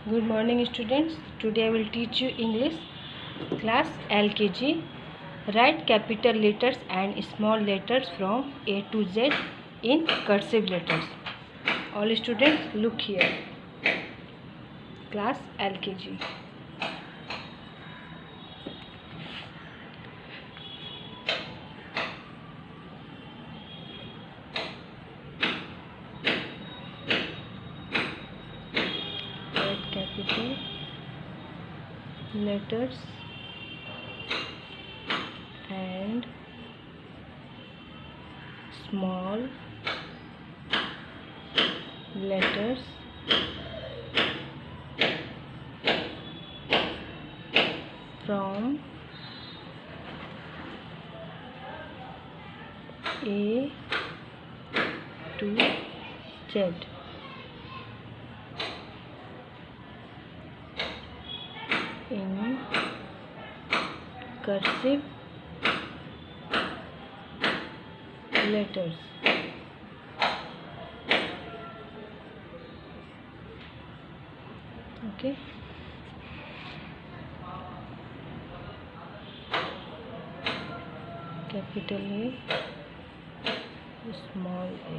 Good morning students. Today I will teach you English class LKG. Write capital letters and small letters from A to Z in cursive letters. All students look here. Class LKG. Write capital letters and small letters from A to Z in cursive letters. Okay. Capital A, small a.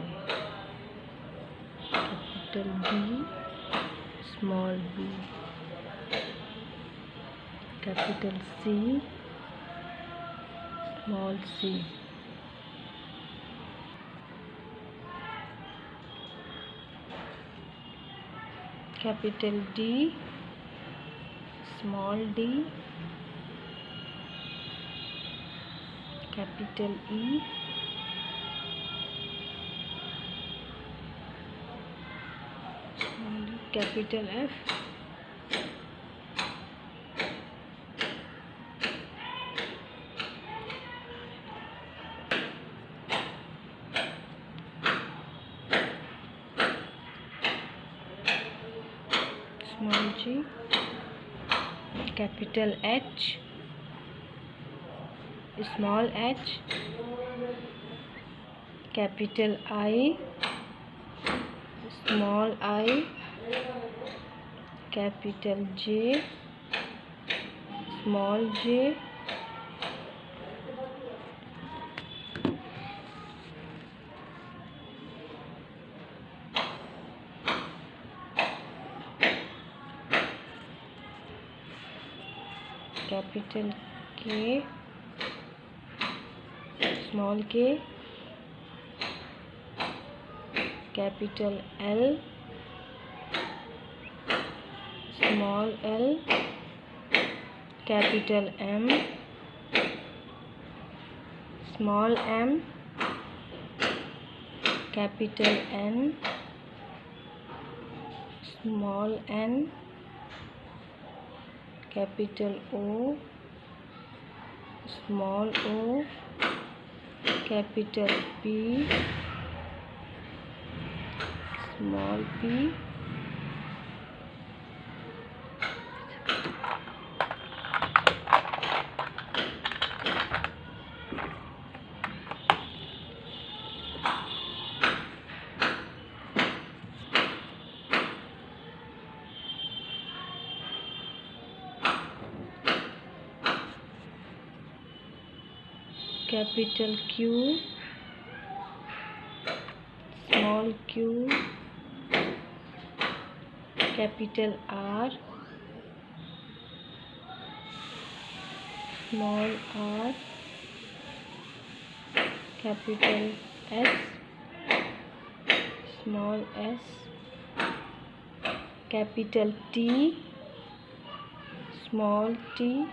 Capital B, small b. Capital C, small c. Capital D, small d. Capital E, small d. Capital F, small g. Capital H, small h. Capital I, small I. Capital J, small j. Capital K, small k. Capital L, small l. Capital M, small m. Capital N, small n. Capital O, small o. Capital P, small p. Capital Q, small q. Capital R, small r. Capital S, small s. Capital T, small t.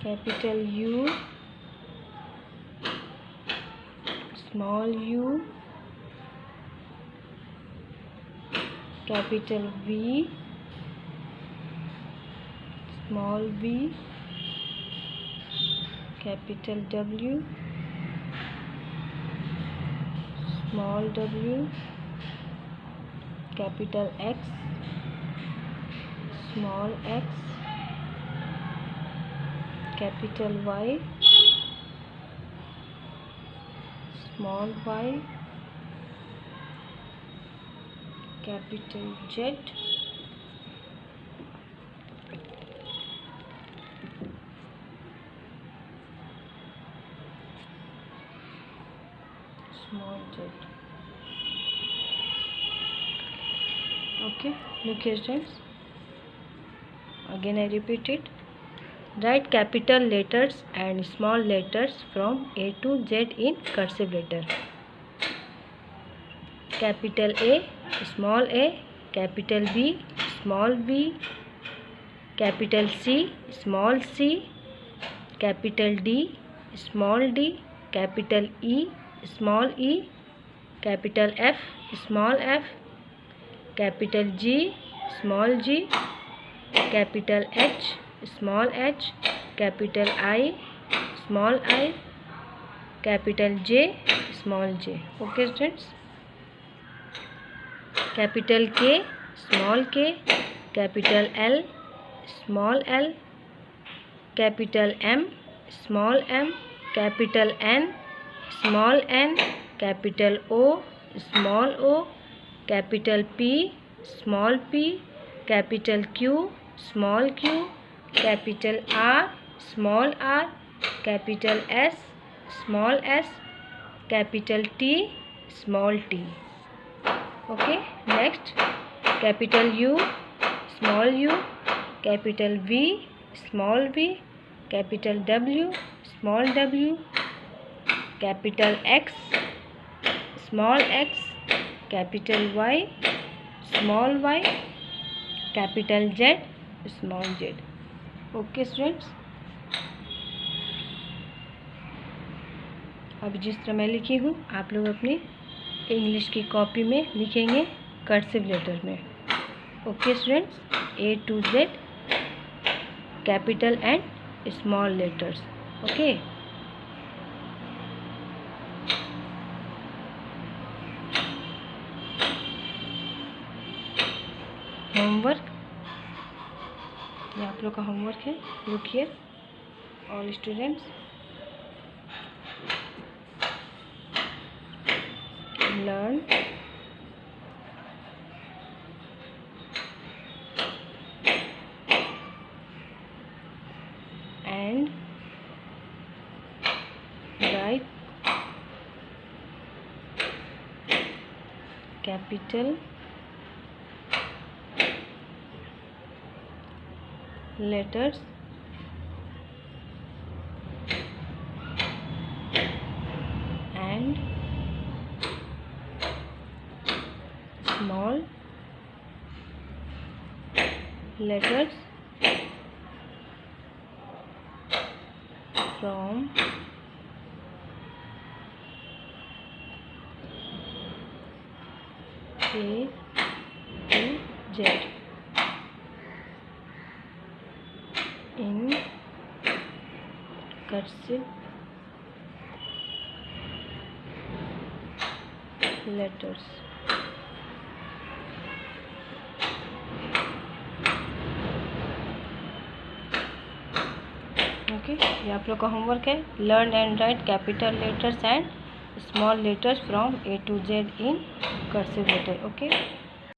Capital U, small u. Capital V, small v. Capital W, small w. Capital X, small x. capital Y, small y, capital Z, small z. Okay, look here students. Again I repeat it. Write capital letters and small letters from A to Z in cursive letter. Capital A, small a, capital B, small b, capital C, small c, capital D, small d, capital E, small e, capital F, small f, capital G, small g, capital H, small h, capital I, small I, capital J, small j. Okay students. Capital K, small k, capital L, small l, capital M, small m, capital N, small n, capital O, small o, capital P, small p, capital Q, small q, capital R, small r, capital S, small s, capital T, small t. Okay, next capital U, small u, capital V, small v, capital W, small w, capital X, small x, capital Y, small y, capital Z, small z. Okay students. अब जिस तरह मैं लिखी हूँ आप लोग अपनी English की कॉपी में लिखेंगे कर्सिव लेटर में. Okay students, A to Z capital and small letters. Okay, homework, ये आप लोग का होमवर्क है. Look here all students, learn and write capital letters and small letters from A to Z in cursive letters. Okay, ये आप लोग का homework है. Learn and write capital letters and small letters from A to Z in cursive letter. Okay.